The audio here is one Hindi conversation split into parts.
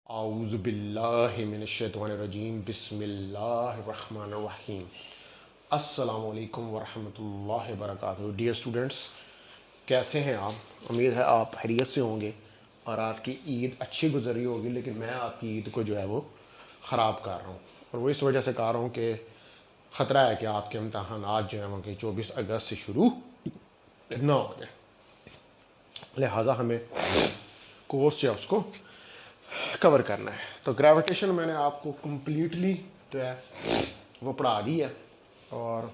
आऊज़ुबिल्लाहि मिनश्शैतानिर्रजीम बिस्मिल्लाहिर्रहमानिर्रहीम। अस्सलामु अलैकुम वरहमतुल्लाहि वबरकातुहू। डियर स्टूडेंट्स, कैसे हैं आप? उम्मीद है आप खैरियत से होंगे और आपकी ईद अच्छी गुजर रही होगी। लेकिन मैं आपकी ईद को जो है वो ख़राब कर रहा हूँ, और वो इस वजह से कर रहा हूँ कि ख़तरा है कि आपके इम्तहानात जो हैं वो कि 24 अगस्त से शुरू ना हो जाए। लिहाजा हमें कोर्स जो है उसको कवर करना है। तो ग्रेविटेशन मैंने आपको कम्प्लीटली जो है वो पढ़ा दी है, और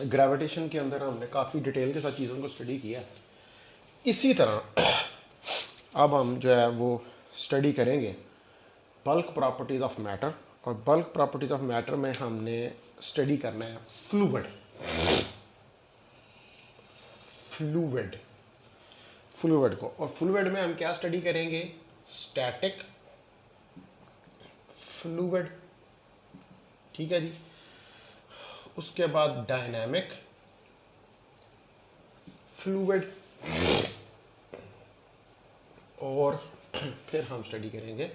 ग्रेविटेशन के अंदर हमने काफ़ी डिटेल के साथ चीज़ों को स्टडी किया है। इसी तरह अब हम जो है वो स्टडी करेंगे बल्क प्रॉपर्टीज़ ऑफ मैटर, और बल्क प्रॉपर्टीज़ ऑफ मैटर में हमने स्टडी करना है फ्लूइड फ्लूइड फ्लूइड को। और फ्लूइड में हम क्या स्टडी करेंगे? स्टैटिक फ्लूइड, ठीक है जी। उसके बाद डायनामिक फ्लूइड, और फिर हम स्टडी करेंगे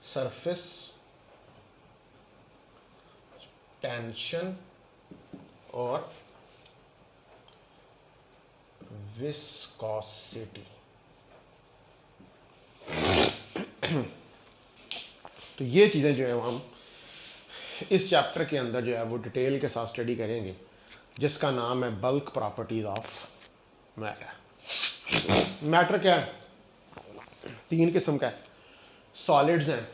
सरफेस टेंशन और विस्कोसिटी। तो ये चीज़ें जो है हम इस चैप्टर के अंदर जो है वो डिटेल के साथ स्टडी करेंगे, जिसका नाम है bulk properties of matter. Matter क्या है? तीन किस्म का है। सॉलिड्स हैं,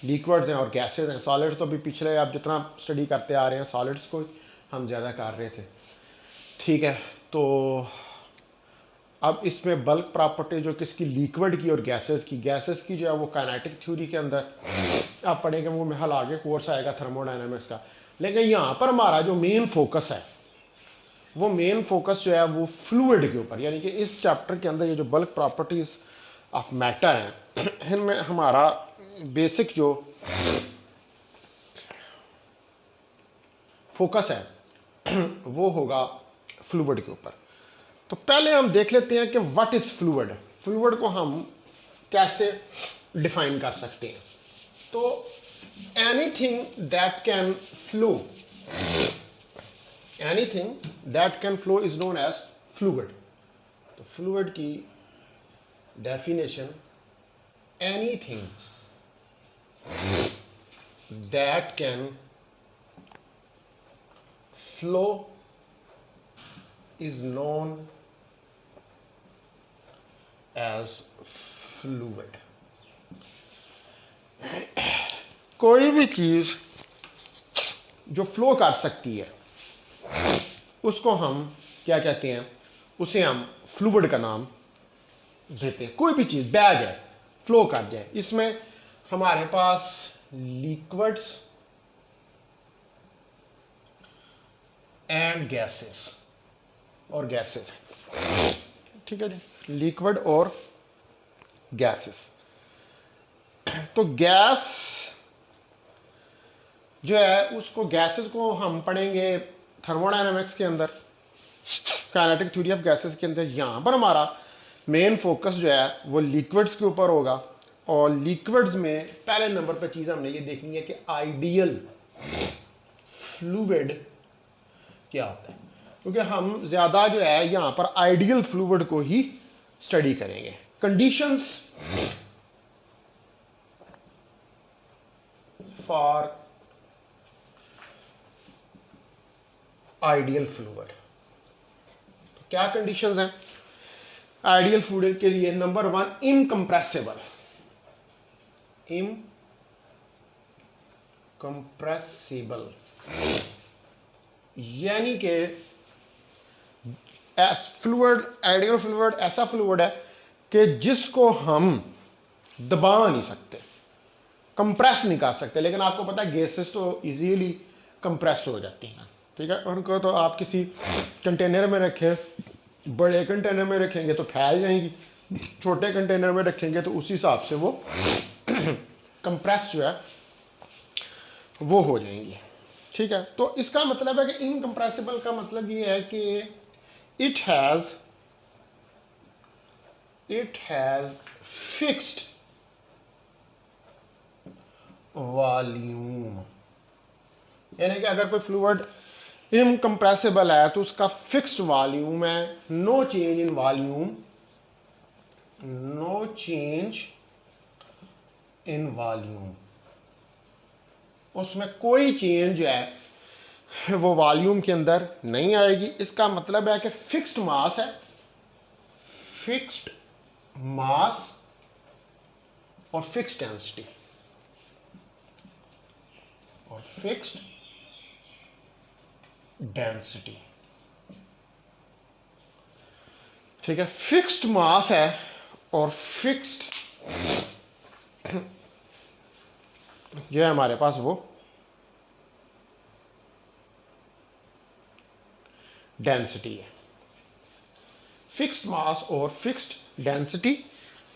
लिक्विड्स हैं और गैसेस हैं। सॉलिड्स तो अभी पिछले आप जितना स्टडी करते आ रहे हैं सॉलिड्स को हम ज़्यादा कर रहे थे, ठीक है। तो अब इसमें बल्क प्रॉपर्टी जो किसकी? लिक्विड की और गैसेस की। गैसेस की जो है वो काइनेटिक थ्योरी के अंदर आप पढ़ेंगे, वो महल आगे कोर्स आएगा थर्मोडायनामिक्स का। लेकिन यहाँ पर हमारा जो मेन फोकस है वो मेन फोकस जो है वो फ्लूइड के ऊपर, यानी कि इस चैप्टर के अंदर ये जो बल्क प्रॉपर्टीज ऑफ मैटर हैं इनमें हमारा बेसिक जो फोकस है वो होगा फ्लूइड के ऊपर। तो पहले हम देख लेते हैं कि व्हाट इज फ्लूइड। फ्लूइड को हम कैसे डिफाइन कर सकते हैं? तो anything that can flow, anything that can flow is known as fluid. तो फ्लूइड की definition, anything that can flow is known as fluid। कोई भी चीज जो फ्लो कर सकती है उसको हम क्या कहते हैं? उसे हम फ्लूइड का नाम देते हैं। कोई भी चीज बह जाए, फ्लो कर जाए। इसमें हमारे पास लिक्विड्स एंड गैसेस और गैसेस, ठीक है जी, लिक्विड और गैसेस। तो गैस जो है उसको, गैसेस को हम पढ़ेंगे थर्मोडायनामिक्स के अंदर, काइनेटिक थ्योरी ऑफ गैसेस के अंदर। यहाँ पर हमारा मेन फोकस जो है वो लिक्विड्स के ऊपर होगा, और लिक्विड्स में पहले नंबर पर चीज़ हमने ये देखनी है कि आइडियल फ्लूइड क्या होता है, क्योंकि हम ज़्यादा जो है यहाँ पर आइडियल फ्लूइड को ही स्टडी करेंगे। Conditions for ideal fluid. तो क्या कंडीशंस हैं आइडियल फ्लूइड के लिए? Number 1, incompressible. इनकम्प्रेसिबल यानी कि फ्लूइड, आइडियल फ्लूइड ऐसा फ्लूइड है कि जिसको हम दबा नहीं सकते, कंप्रेस नहीं कर सकते। लेकिन आपको पता है गैसेस तो इजीली कंप्रेस हो जाती हैं, ठीक है। उनको तो आप किसी कंटेनर में रखें, बड़े कंटेनर में रखेंगे तो फैल जाएंगी, छोटे कंटेनर में रखेंगे तो उसी हिसाब से वो कंप्रेस जो है वो हो जाएंगी, ठीक है। तो इसका मतलब है कि इनकम्प्रेसिबल का मतलब ये है कि it has it has fixed volume, यानी कि अगर कोई फ्लूइड इनकम्प्रेसिबल है तो उसका फिक्स्ड वॉल्यूम है, no change in volume, no change in volume, उसमें कोई चेंज है वो वॉल्यूम के अंदर नहीं आएगी। इसका मतलब है कि फिक्स्ड मास है, फिक्स्ड मास और फिक्स्ड डेंसिटी, और फिक्स्ड डेंसिटी, ठीक है। फिक्स्ड मास है और फिक्स्ड जो है हमारे पास वो डेंसिटी है, फिक्स्ड मास और फिक्स्ड डेंसिटी।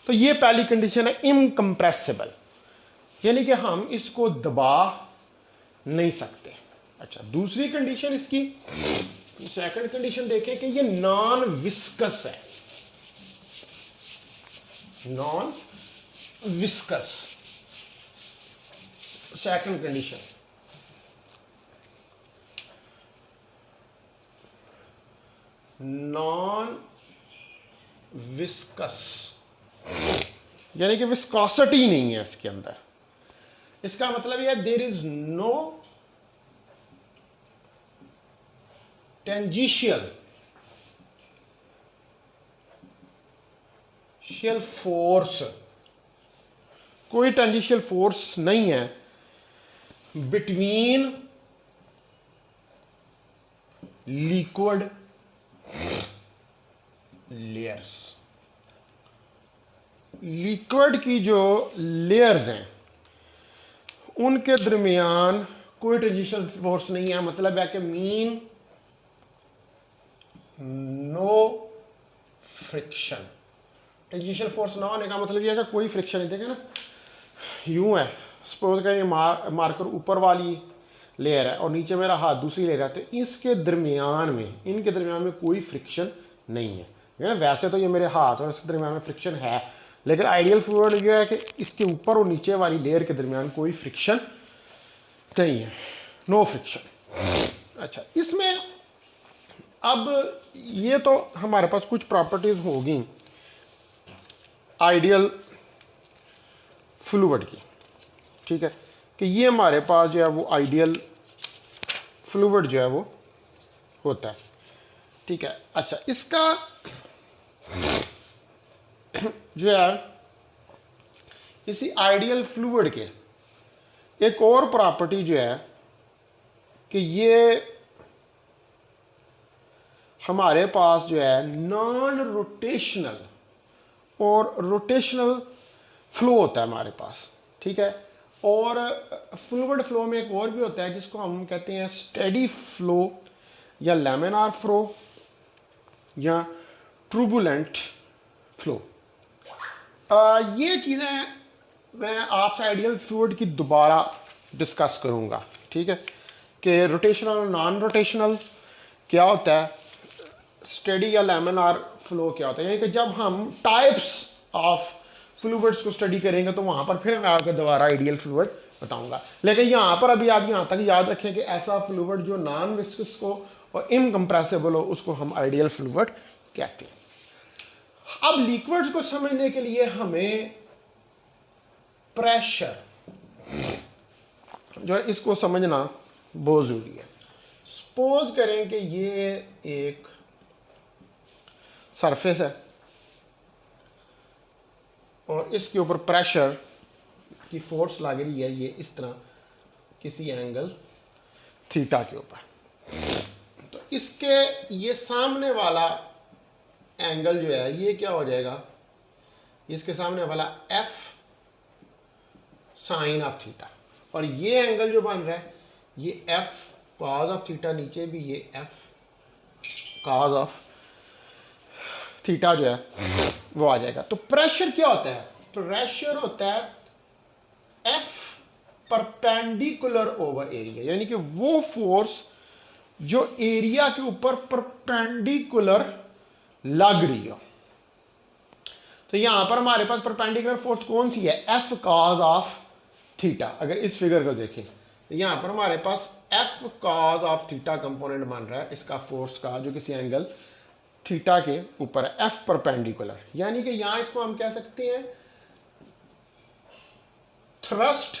तो ये पहली कंडीशन है इनकम्प्रेसिबल, यानी कि हम इसको दबा नहीं सकते। अच्छा, दूसरी कंडीशन इसकी, सेकंड कंडीशन देखें कि ये नॉन विस्कस है, non viscous, second condition. Non viscous यानी कि विस्कोसिटी नहीं है इसके अंदर। इसका मतलब यह देयर इज नो टेंजिशियल फोर्स, कोई टेंजिशियल फोर्स नहीं है बिटवीन लिक्विड लेयर्स। लिक्विड की जो लेयर्स हैं उनके दरमियान कोई टेंजिशियल फोर्स नहीं है, मतलब है कि मीन नो फ्रिक्शन। टेंजिशियल फोर्स ना होने का मतलब यह है कि कोई फ्रिक्शन नहीं। देखें ना, यूं है, सपोज का ये मार्कर ऊपर वाली लेयर है और नीचे मेरा हाथ दूसरी लेयर है, तो इसके दरमियान में, इनके दरमियान में कोई फ्रिक्शन नहीं है। वैसे तो ये मेरे हाथ और इसके दरमियान में फ्रिक्शन है, लेकिन आइडियल फ्लूइड ये है कि इसके ऊपर और नीचे वाली लेयर के दरमियान कोई फ्रिक्शन नहीं है, नो फ्रिक्शन। अच्छा, इसमें अब ये तो हमारे पास कुछ प्रॉपर्टीज होगी आइडियल फ्लूइड की, ठीक है, कि ये हमारे पास जो है वो आइडियल फ्लूइड जो है वो होता है, ठीक है। अच्छा, इसका जो है इसी आइडियल फ्लूइड के एक और प्रॉपर्टी जो है कि ये हमारे पास जो है नॉन रोटेशनल और रोटेशनल फ्लो होता है हमारे पास, ठीक है। और फ्लूइड फ्लो में एक और भी होता है जिसको हम कहते हैं स्टेडी फ्लो या लैमिनार फ्लो या टर्बुलेंट फ्लो। ये चीज़ें मैं आपसे आइडियल फ्लूइड की दोबारा डिस्कस करूँगा, ठीक है, कि रोटेशनल और नॉन रोटेशनल क्या होता है, स्टेडी या लैमिनार फ्लो क्या होता है। यानी कि जब हम टाइप्स ऑफ फ्लूइड्स को स्टडी करेंगे तो वहाँ पर फिर मैं आपको दोबारा आइडियल फ्लूइड बताऊँगा। लेकिन यहाँ पर अभी आप यहाँ तक याद रखें कि ऐसा फ्लूइड जो नॉन विस्कस को और इनकम्प्रेसिबल हो उसको हम आइडियल फ्लूइड कहते हैं। अब लिक्विड्स को समझने के लिए हमें प्रेशर जो है इसको समझना बहुत जरूरी है। सपोज करें कि ये एक सरफेस है और इसके ऊपर प्रेशर की फोर्स लग रही है, ये इस तरह किसी एंगल थीटा के ऊपर, तो इसके ये सामने वाला एंगल जो है ये क्या हो जाएगा, इसके सामने वाला एफ साइन ऑफ थीटा, और ये एंगल जो बन रहा है ये एफ कॉज ऑफ थीटा, नीचे भी ये एफ कॉज ऑफ थीटा जो है वो आ जाएगा। तो प्रेशर क्या होता है, प्रेशर होता है एफ परपेंडिकुलर ओवर एरिया, यानी कि वो फोर्स जो एरिया के ऊपर परपेंडिकुलर लग रही हो। तो तो यहाँ पर हमारे पास परपेंडिकुलर फोर्स कौन सी है, एफ कॉज ऑफ थीटा। अगर इस फिगर को देखें तो यहाँ पर हमारे पास F cos of theta component बन रहा है इसका फोर्स का, जो किसी एंगल थीटा के ऊपर है, एफ परपेंडिकुलर। यानी कि यहाँ इसको हम कह सकते हैं थ्रस्ट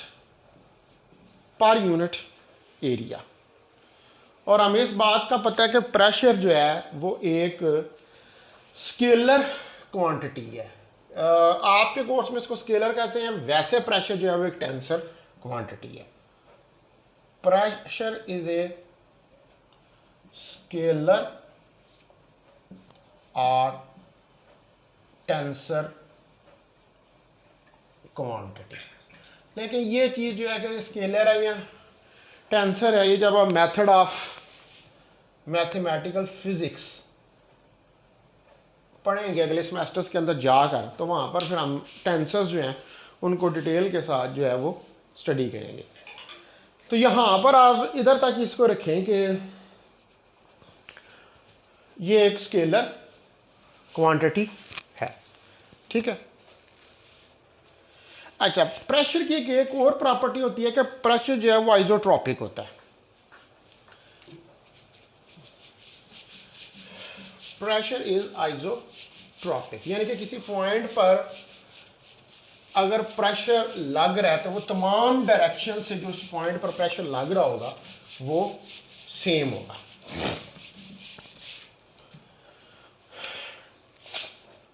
पर यूनिट एरिया। और हमें इस बात का पता है कि प्रेशर जो है वो एक स्केलर क्वांटिटी है। आपके कोर्स में इसको स्केलर कहते हैं, वैसे प्रेशर जो है वो एक टेंसर क्वांटिटी है। प्रेशर इज ए स्केलर और टेंसर क्वांटिटी। लेकिन ये चीज़ जो है कि स्केलर है या टेंसर है, ये जब आप मेथड ऑफ मैथमेटिकल फिजिक्स पढ़ेंगे अगले सेमेस्टर्स के अंदर जाकर, तो वहाँ पर फिर हम टेंसर्स जो हैं उनको डिटेल के साथ जो है वो स्टडी करेंगे। तो यहाँ पर आप इधर तक इसको रखें कि ये एक स्केलर क्वांटिटी है, ठीक है। अच्छा, प्रेशर की एक और प्रॉपर्टी होती है कि प्रेशर जो है वो आइसोट्रॉपिक होता है। प्रेशर इज आइसोट्रॉपिक, यानी कि किसी पॉइंट पर अगर प्रेशर लग रहा है तो वो तमाम डायरेक्शन से जो उस पॉइंट पर प्रेशर लग रहा होगा वो सेम होगा।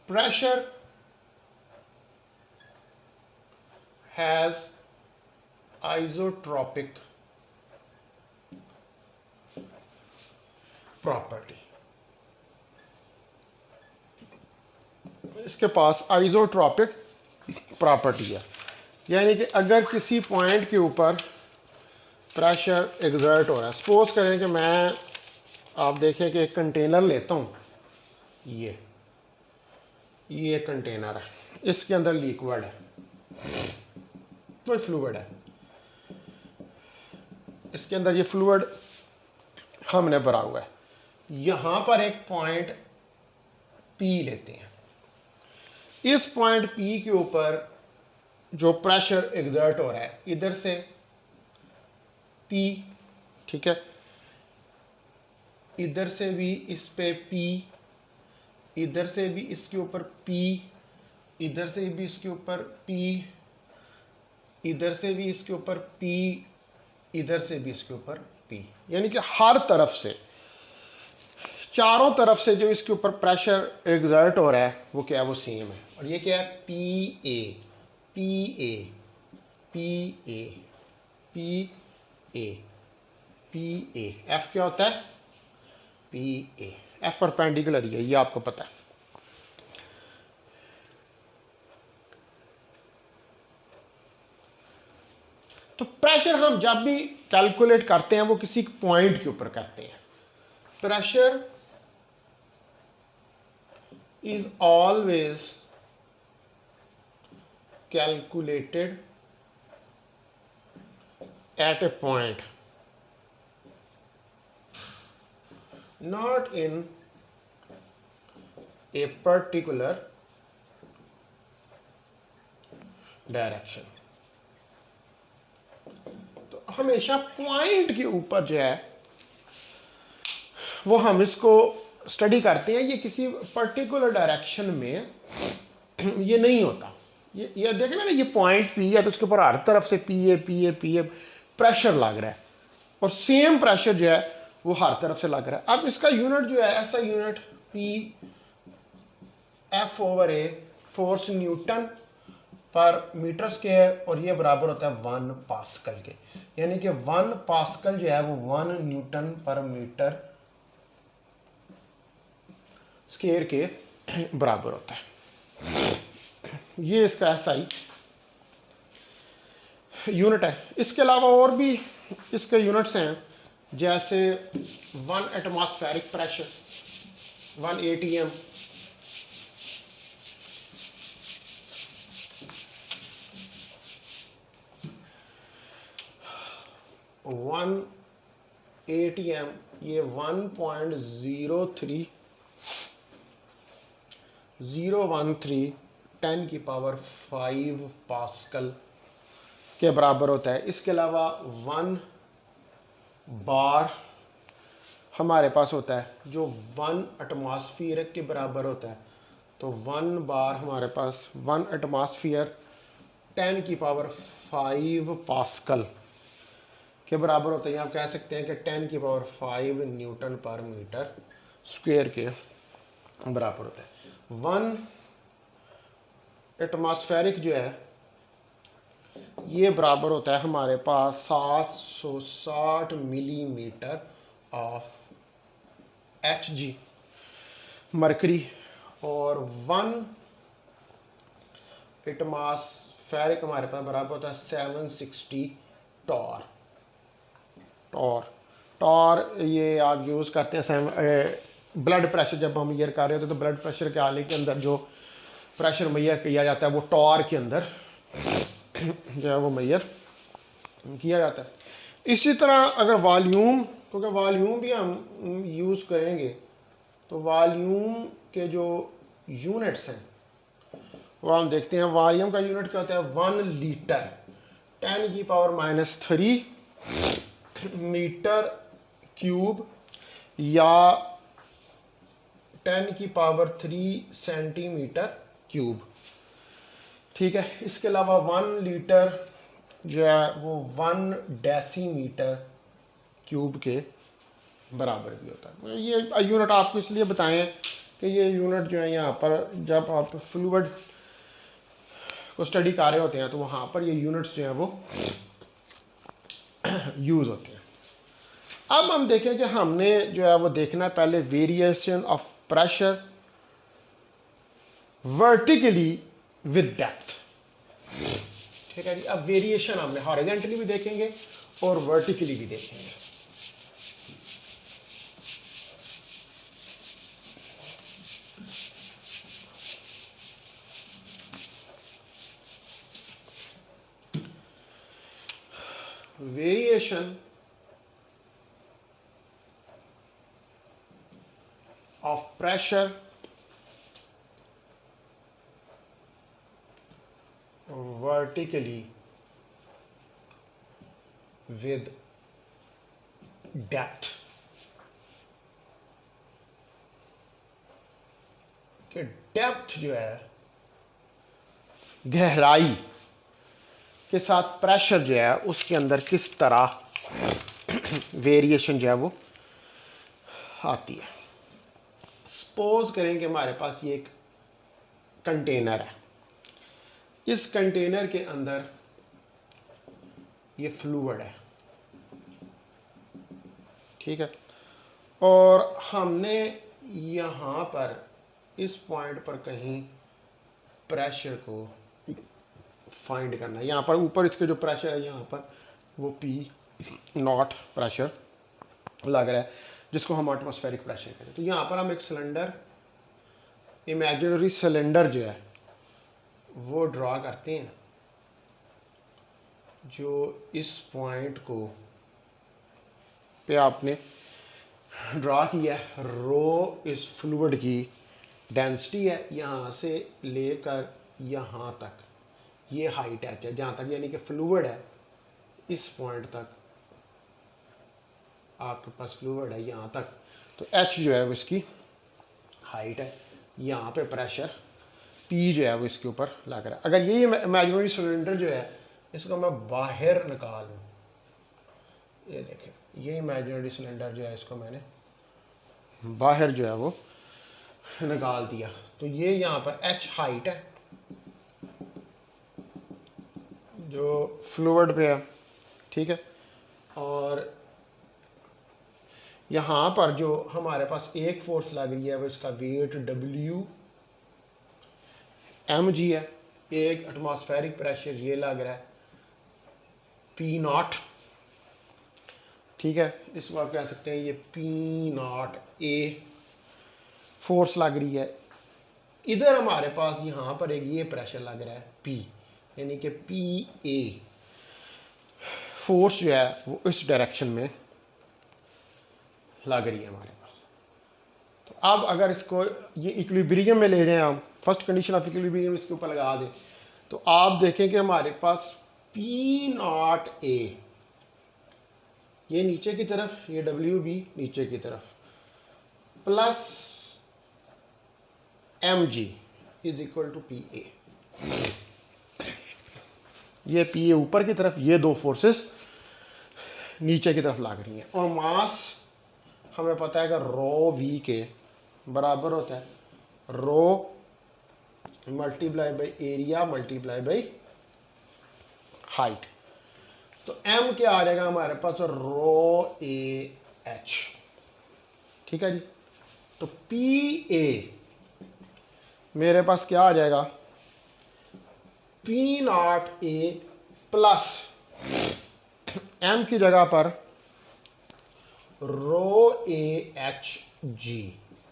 Pressure has isotropic property। इसके पास आइसोट्रॉपिक प्रॉपर्टी है, यानी कि अगर किसी पॉइंट के ऊपर प्रेशर एग्जर्ट हो रहा है, सपोज करें कि मैं, आप देखें कि एक कंटेनर लेता हूँ, ये कंटेनर है, इसके अंदर लिक्विड है, कोई फ्लूइड है, इसके अंदर ये फ्लूइड हमने भरा हुआ है। यहां पर एक पॉइंट P लेते हैं, इस पॉइंट P के ऊपर जो प्रेशर एग्जर्ट हो रहा है, इधर से P, ठीक है, इधर से भी इस पे P, इधर से भी इसके ऊपर P, इधर से भी इसके ऊपर P, इधर से भी इसके ऊपर P, इधर से भी इसके ऊपर P, यानी कि हर तरफ से, चारों तरफ से जो इसके ऊपर प्रेशर एग्जर्ट हो रहा है वो क्या है, वो सेम है। और ये क्या है, PA, PA, PA, PA, PA। F क्या होता है, PA, F परपेंडिकुलर है, ये आपको पता है। तो प्रेशर हम जब भी कैलकुलेट करते हैं वो किसी पॉइंट के ऊपर करते हैं। Pressure is always calculated at A point, not in a particular direction. हमेशा पॉइंट के ऊपर जो है वो हम इसको स्टडी करते हैं, ये किसी पर्टिकुलर डायरेक्शन में ये नहीं होता। ये देखें ना, ये पॉइंट P है तो उसके ऊपर हर तरफ से PA प्रेशर लग रहा है, और सेम प्रेशर जो है वो हर तरफ से लग रहा है। अब इसका यूनिट जो है, ऐसा unit P F/A, force Newton पर मीटर स्क्वायर, और ये बराबर होता है 1 पास्कल के, यानी कि 1 पास्कल जो है वो 1 न्यूटन पर मीटर स्क्वायर के बराबर होता है। ये इसका ऐसा ही यूनिट है। इसके अलावा और भी इसके यूनिट्स हैं, जैसे 1 एटमॉस्फेरिक प्रेशर 1 ATM, 1 ATM, ये 1.03013 10⁵ पास्कल के बराबर होता है। इसके अलावा 1 बार हमारे पास होता है जो 1 एटमॉस्फेयर के बराबर होता है। तो 1 बार हमारे पास 1 एटमॉस्फेयर 10⁵ पास्कल के बराबर होता है। आप कह सकते हैं कि 10⁵ न्यूटन पर मीटर स्क्वायर के बराबर होता है। 1 एटमॉस्फेरिक जो है ये बराबर होता है हमारे पास 760 मिलीमीटर ऑफ Hg मरकरी, और 1 एटमॉस्फेरिक हमारे पास बराबर होता है 760 टॉर। टॉर ये आप यूज़ करते हैं ब्लड प्रेशर जब हम मेजर कर रहे होते हैं, तो ब्लड प्रेशर के आले के अंदर जो प्रेशर मेजर किया जाता है वो टॉर के अंदर जो है वो मेजर किया जाता है। इसी तरह अगर वॉल्यूम, क्योंकि वॉल्यूम भी हम यूज़ करेंगे, तो वॉल्यूम के जो यूनिट्स हैं वो हम देखते हैं। वॉल्यूम का यूनिट क्या होता है? 1 लीटर 10⁻³ मीटर क्यूब या 10⁻³ सेंटीमीटर क्यूब। ठीक है। इसके अलावा 1 लीटर जो है वो 1 डेसीमीटर क्यूब के बराबर भी होता है। ये यूनिट आपको इसलिए बताएं कि ये यूनिट जो है यहाँ पर जब आप फ्लूइड को स्टडी कर रहे होते हैं तो वहाँ पर ये यूनिट्स जो हैं वो यूज़ होते हैं। अब हम देखें कि हमने जो है वो देखना है पहले variation of pressure vertically with depth. ठीक है जी। अब वेरिएशन हमने हॉरिजॉन्टली भी देखेंगे और वर्टिकली भी देखेंगे। Variation of pressure vertically with depth। कि डेप्थ जो है गहराई के साथ प्रेशर जो है उसके अंदर किस तरह वेरिएशन जो है वो आती है। सपोज करें कि हमारे पास ये एक कंटेनर है, इस कंटेनर के अंदर ये फ्लूइड है। ठीक है। और हमने यहाँ पर इस पॉइंट पर कहीं प्रेशर को फाइंड करना है। यहाँ पर ऊपर इसके जो प्रेशर है यहाँ पर वो P0 प्रेशर लग रहा है जिसको हम एटमॉस्फेरिक प्रेशर करें। तो यहाँ पर हम एक सिलेंडर, इमेजिनरी सिलेंडर जो है वो ड्रा करते हैं, जो इस पॉइंट को पे आपने ड्रा किया है। रो इस फ्लूइड की डेंसिटी है, यहाँ से लेकर यहाँ तक ये हाइट है जहाँ तक, यानी कि फ्लूइड है इस पॉइंट तक आपके पास फ्लूइड है यहाँ तक। तो H जो है वो इसकी हाइट है, यहाँ पे प्रेशर P जो है वो इसके ऊपर लग रहा है। अगर ये इमेजिनरी सिलेंडर जो है इसको मैं बाहर निकालूँ, ये देखें ये इमेजिनरी सिलेंडर जो है इसको मैंने बाहर जो है वो निकाल दिया, तो ये यहाँ पर H हाइट है जो फ्लूइड पे है। ठीक है। और यहाँ पर जो हमारे पास एक फोर्स लग रही है वो इसका वेट Wmg है। एक एटमॉस्फेरिक प्रेशर ये लग रहा है P0। ठीक है। इसको आप कह सकते हैं ये P0 A फोर्स लग रही है। इधर हमारे पास यहाँ पर एक ये प्रेशर लग रहा है P, यानी कि PA फोर्स जो है वो इस डायरेक्शन में लग रही है हमारे पास। तो अब अगर इसको ये इक्विलिब्रियम में ले जाएं आप, फर्स्ट कंडीशन ऑफ इक्विलिब्रियम इसके ऊपर लगा दें, तो आप देखें कि हमारे पास पी नॉट ए, ये नीचे की तरफ, ये डब्ल्यू बी नीचे की तरफ, plus M G is equal to P A. ये पी ए ऊपर की तरफ, ये दो फोर्सेस नीचे की तरफ लग रही हैं, और मास हमें पता है कि रो वी के बराबर होता है rho multiply by area multiply by height. तो एम क्या आ जाएगा हमारे पास, रो ए एच। ठीक है जी। तो पी ए मेरे पास क्या आ जाएगा, P naught A plus M की जगह पर रो ए एच जी।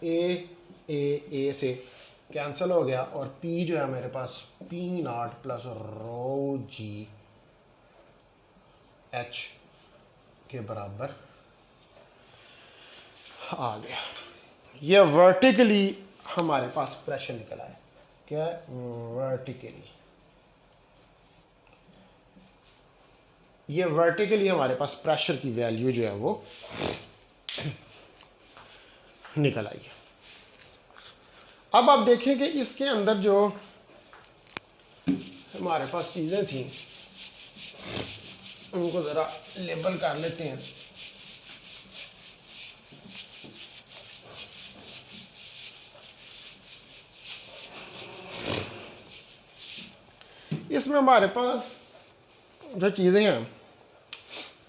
ए से कैंसिल हो गया, और पी जो है मेरे पास P naught plus rho G H के बराबर आ गया। ये वर्टिकली हमारे पास प्रेशर निकला है। क्या है, वर्टिकली। ये वर्टिकली हमारे पास प्रेशर की वैल्यू जो है वो निकल आई है। अब आप देखें कि इसके अंदर जो हमारे पास चीज़ें थी उनको ज़रा लेबल कर लेते हैं। इसमें हमारे पास जो चीज़ें हैं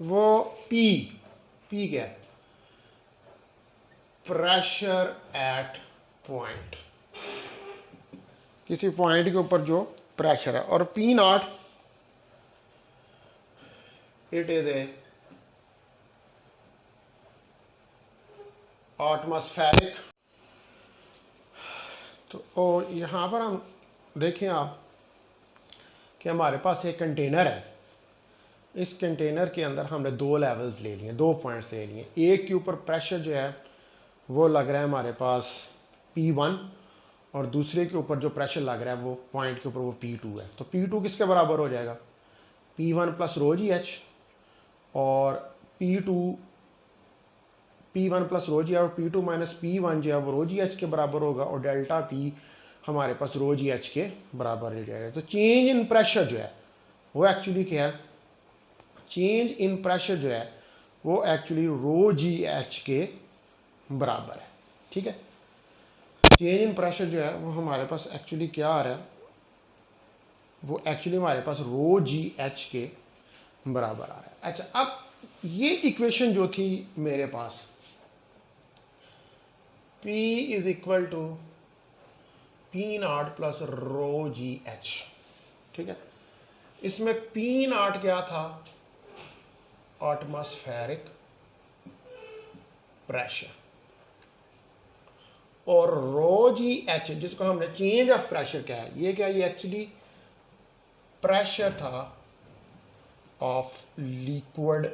वो पी क्या है, प्रेशर एट पॉइंट, किसी पॉइंट के ऊपर जो प्रेशर है, और P not it is a atmospheric. तो और यहाँ पर हम देखें आप कि हमारे पास एक कंटेनर है। इस कंटेनर के अंदर हमने दो लेवल्स ले लिए, दो पॉइंट्स ले लिए। एक के ऊपर प्रेशर जो है वो लग रहा है हमारे पास P1, और दूसरे के ऊपर जो प्रेशर लग रहा है वो पॉइंट के ऊपर वो P2 है। तो P2 किसके बराबर हो जाएगा, P1 plus rho G H, और P1 प्लस रो जी, और P2 माइनस P1 जो है वो रो जी एच के बराबर होगा, और डेल्टा P हमारे पास रो जी एच के बराबर हो जाएगा। तो चेंज इन प्रेशर जो है वो एक्चुअली क्या है, चेंज इन प्रेशर जो है वो एक्चुअली रो जी एच के बराबर है। ठीक है। चेंज इन प्रेशर जो है वो हमारे पास एक्चुअली क्या आ रहा है, वो एक्चुअली हमारे पास रो जी एच के बराबर आ रहा है। अच्छा, अब ये इक्वेशन जो थी मेरे पास, P is equal to P naught plus rho G H. ठीक है। इसमें पी नॉट क्या था, एटमॉस्फेरिक प्रेशर, और रो जी एच जिसको हमने चेंज ऑफ प्रेशर क्या है, ये क्या, ये एक्चुअली प्रेशर था ऑफ लिक्विड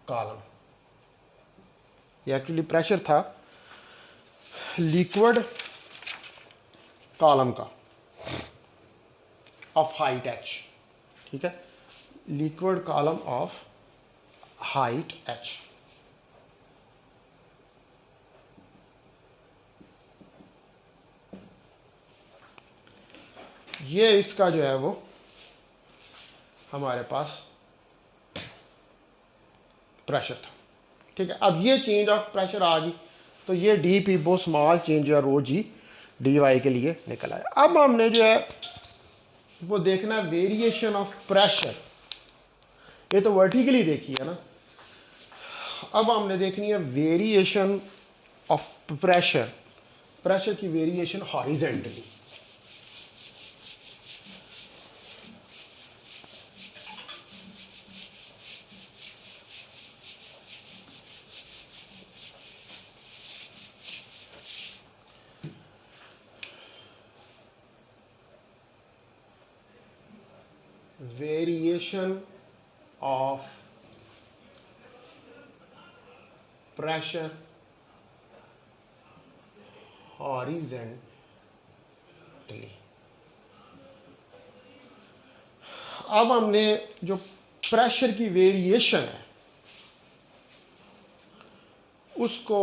कॉलम। ये एक्चुअली प्रेशर था लिक्विड कॉलम का ऑफ हाइट एच। ठीक है, liquid column of height H. ये इसका जो है वो हमारे पास प्रेशर था। ठीक है। अब ये चेंज ऑफ प्रेशर आ गई, तो ये डी पी वो स्मॉल चेंज या रो जी डी वाई के लिए निकल आया। अब हमने जो है वो देखना वेरिएशन ऑफ प्रेशर, ये तो वर्टिकली देखी है ना। अब हमने देखनी है वेरिएशन ऑफ प्रेशर, प्रेशर की variation horizontally. variation of pressure horizontally. अब हमने जो प्रेशर की वेरिएशन है उसको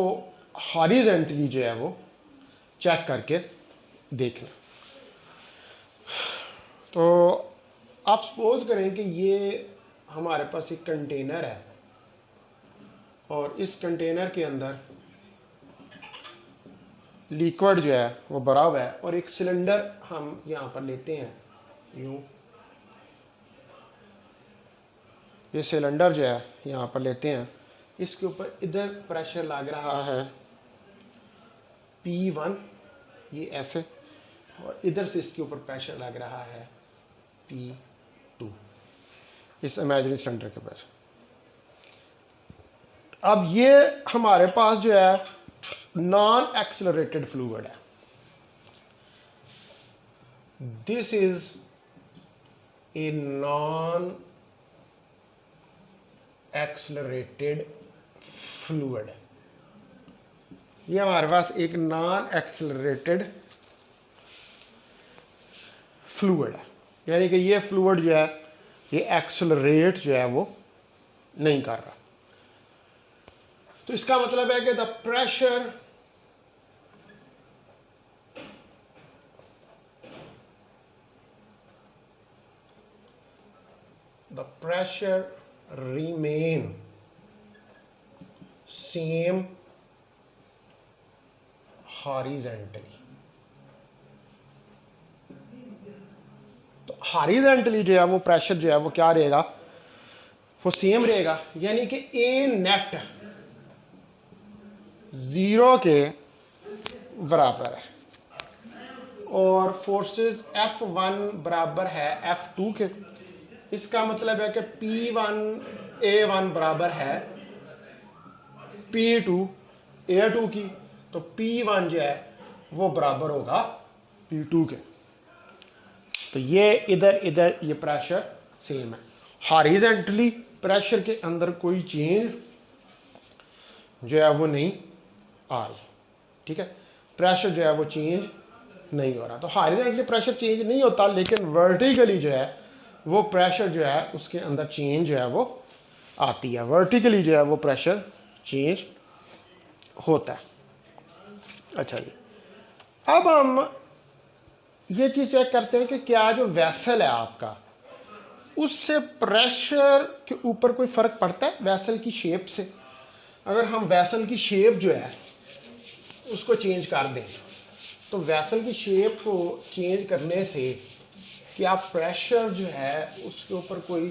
हॉरिजेंटली जो है वो चेक करके देखना। तो आप सपोज करें कि ये हमारे पास एक कंटेनर है और इस कंटेनर के अंदर लिक्विड जो है वो भरा हुआ है और एक सिलेंडर हम यहाँ पर लेते हैं यूँ, ये सिलेंडर जो है यहाँ पर लेते हैं, इसके ऊपर इधर प्रेशर लग रहा है P1, ये ऐसे, और इधर से इसके ऊपर प्रेशर लग रहा है P2 इस इमेजिनरी सिलेंडर के ऊपर। अब ये हमारे पास जो है नॉन एक्सेलरेटेड फ्लूइड है। This is a non accelerated fluid. ये हमारे पास एक नॉन एक्सेलरेटेड फ्लूइड है, यानी कि ये फ्लूइड जो है ये एक्सेलरेट जो है वो नहीं कर रहा। तो इसका मतलब है कि the pressure remain same horizontally। तो हॉरिजेंटली जो है वो प्रेशर जो है वो क्या रहेगा, वो सेम रहेगा, यानी कि ए नेट 0 के बराबर है और फोर्सेस F1 बराबर है F2 के। इसका मतलब है कि P1 A1 बराबर है P2 A2 की, तो P1 जो है वो बराबर होगा P2 के। तो ये इधर इधर ये प्रेशर सेम है। हॉरिजेंटली प्रेशर के अंदर कोई चेंज जो है वो नहीं आ रही, ठीक है, प्रेशर जो है वो चेंज नहीं हो रहा। तो हॉरिजेंटली प्रेशर चेंज नहीं होता, लेकिन वर्टिकली जो है वो प्रेशर जो है उसके अंदर चेंज जो है वो आती है। वर्टिकली जो है वो प्रेशर चेंज होता है। अच्छा जी, अब हम ये चीज़ चेक करते हैं कि क्या जो वेसल है आपका उससे प्रेशर के ऊपर कोई फ़र्क पड़ता है वेसल की शेप से। अगर हम वेसल की शेप जो है उसको चेंज कर दें तो वेसल की शेप को चेंज करने से क्या प्रेशर जो है उसके ऊपर कोई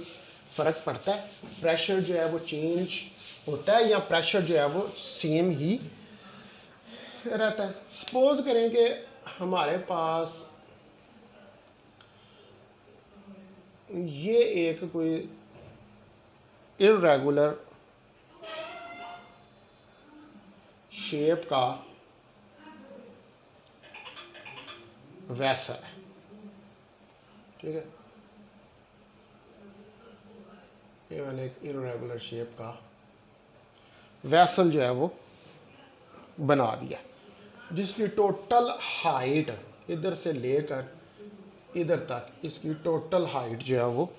फ़र्क पड़ता है, प्रेशर जो है वो चेंज होता है या प्रेशर जो है वो सेम ही रहता है। सपोज करें कि हमारे पास ये एक कोई इर्रेगुलर शेप का वेसल है, ठीक है, ये मैंने एक इर्रेगुलर शेप का वेसल जो है वो बना दिया, जिसकी टोटल हाइट इधर से लेकर इधर तक इसकी टोटल हाइट जो है वो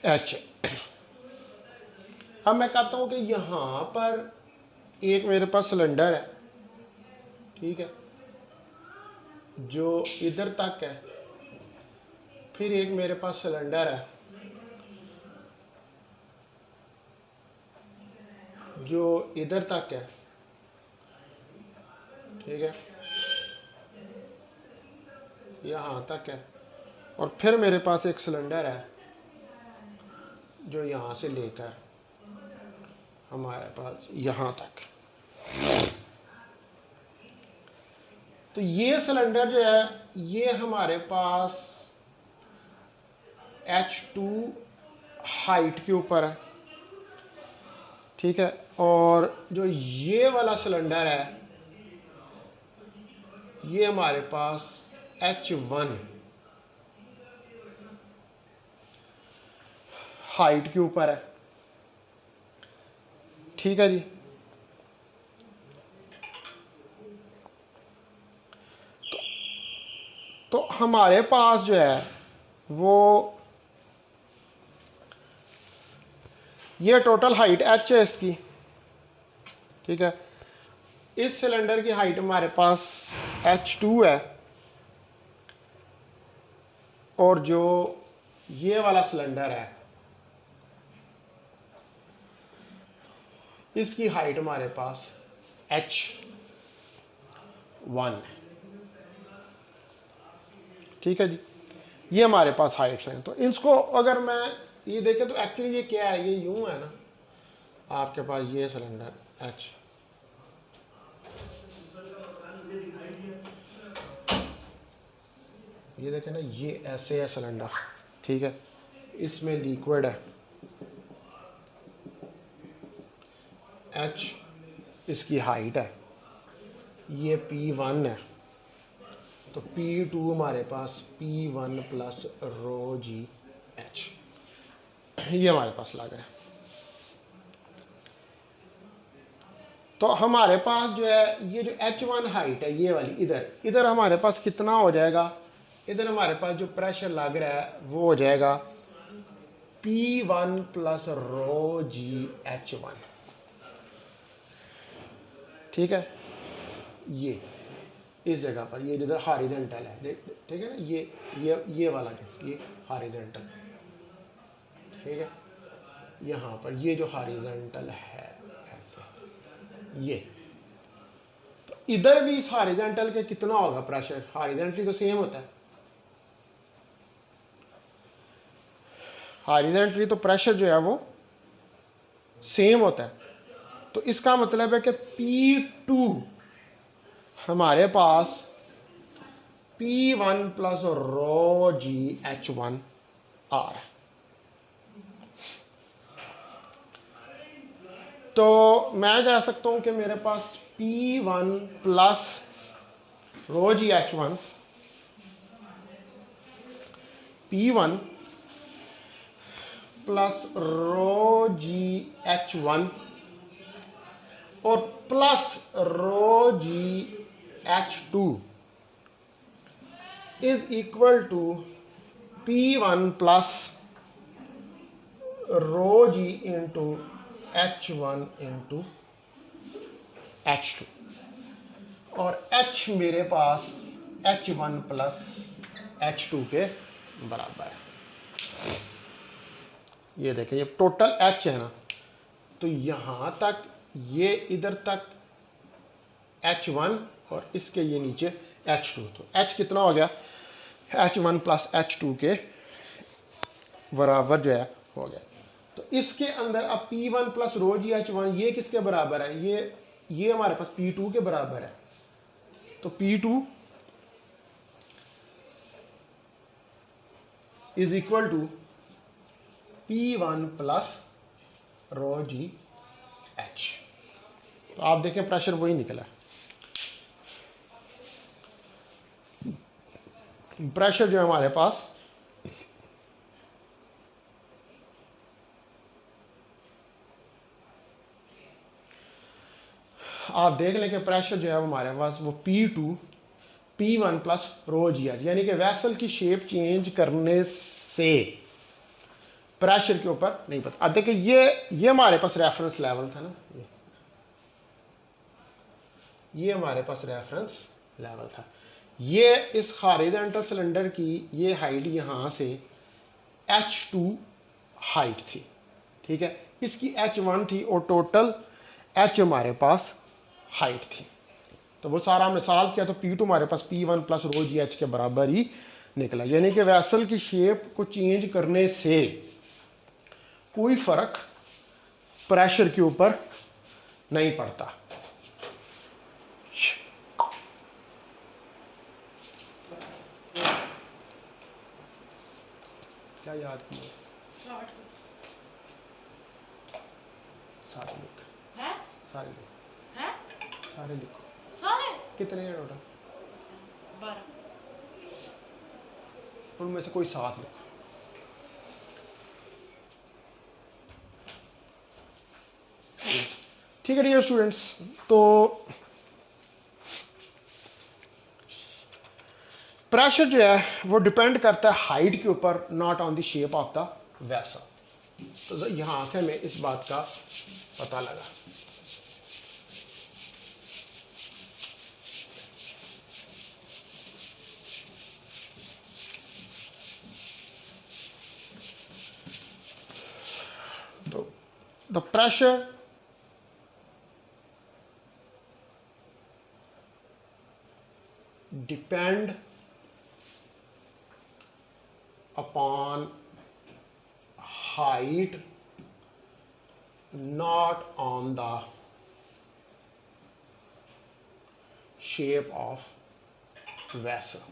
h। अब मैं कहता हूँ कि यहाँ पर एक मेरे पास सिलेंडर है, ठीक है, जो इधर तक है, फिर एक मेरे पास सिलेंडर है जो इधर तक है, ठीक है, यहाँ तक है, और फिर मेरे पास एक सिलेंडर है जो यहाँ से लेकर हमारे पास यहाँ तक। तो ये सिलेंडर जो है ये हमारे पास H2 हाइट के ऊपर है, ठीक है, और जो ये वाला सिलेंडर है ये हमारे पास H1 हाइट के ऊपर है, ठीक है जी। हमारे पास जो है वो ये टोटल हाइट h है इसकी, ठीक है। इस सिलेंडर की हाइट हमारे पास h2 है, और जो ये वाला सिलेंडर है इसकी हाइट हमारे पास h1 है, ठीक है जी। ये हमारे पास हाइट्स हैं। तो इसको अगर मैं ये देखें तो एक्चुअली ये क्या है, ये यूं है ना, आपके पास ये सिलेंडर h, ये देखें ना, ये ऐसे है सिलेंडर, ठीक है। इसमें लिक्विड है h, इसकी हाइट है, ये P1 है, तो P2 हमारे पास P1 plus rho G H, ये हमारे पास लग रहा है। तो हमारे पास जो है ये जो H1 हाइट है ये वाली, इधर हमारे पास कितना हो जाएगा, इधर हमारे पास जो प्रेशर लग रहा है वो हो जाएगा P1 plus rho G H1, ठीक है। ये इस जगह पर ये जिधर हॉरिजॉन्टल है, ठीक है ना, ये वाला जो ये हॉरिजॉन्टल, ठीक है, यहाँ पर ये जो हॉरिजॉन्टल है ऐसे, ये तो इधर भी इस हॉरिजॉन्टल के कितना होगा प्रेशर, हॉरिजॉन्टली तो सेम होता है, हॉरिजॉन्टली तो प्रेशर जो है वो सेम होता है। तो इसका मतलब है कि P2 हमारे पास P1 plus rho G H1 R, तो मैं कह सकता हूं कि मेरे पास P1 plus rho G H1, P1 plus rho G H1 और plus rho G H2 is equal to P1 plus rho G into H1 into H2, और H मेरे पास H1 प्लस H2 के बराबर है। ये देखें, ये टोटल H है ना, तो यहाँ तक ये इधर तक H1 और इसके ये नीचे H2, तो H कितना हो गया, H1 प्लस H2 के बराबर जो है हो गया। तो इसके अंदर अब P1 plus rho G H1 ये किसके बराबर है, ये हमारे पास P2 के बराबर है। तो P2 is equal to P1 plus rho G H। तो आप देखें प्रेशर वही निकला, प्रेशर जो है हमारे पास आप देख लें कि प्रेशर जो है हमारे पास वो P2 P1 plus rho G H, यानी कि वैसल की शेप चेंज करने से प्रेशर के ऊपर नहीं पता। अब देखिए ये हमारे पास रेफरेंस लेवल था ना, ये हमारे पास रेफरेंस लेवल था, ये इस हॉरिजॉन्टल सिलेंडर की ये हाइट यहाँ से H2 हाइट थी, ठीक है, इसकी H1 थी और टोटल H हमारे पास हाइट थी। तो वो सारा हमने सॉल्व किया, तो P2 हमारे पास P1 plus rho G H के बराबर ही निकला, यानी कि वैसल की शेप को चेंज करने से कोई फर्क प्रेशर के ऊपर नहीं पड़ता। क्या याद किया, सारे लिखो, सारे लिखो, सारे लिखो, सारे कितने हैं टोटल, 12, उनमें से कोई 7 लिखो। ठीक है डियर स्टूडेंट्स, तो प्रेशर जो है वो डिपेंड करता है हाइट के ऊपर, not on the shape of the vessel. तो यहाँ से हमें इस बात का पता लगा। तो the pressure depend upon height, not on the shape of vessel।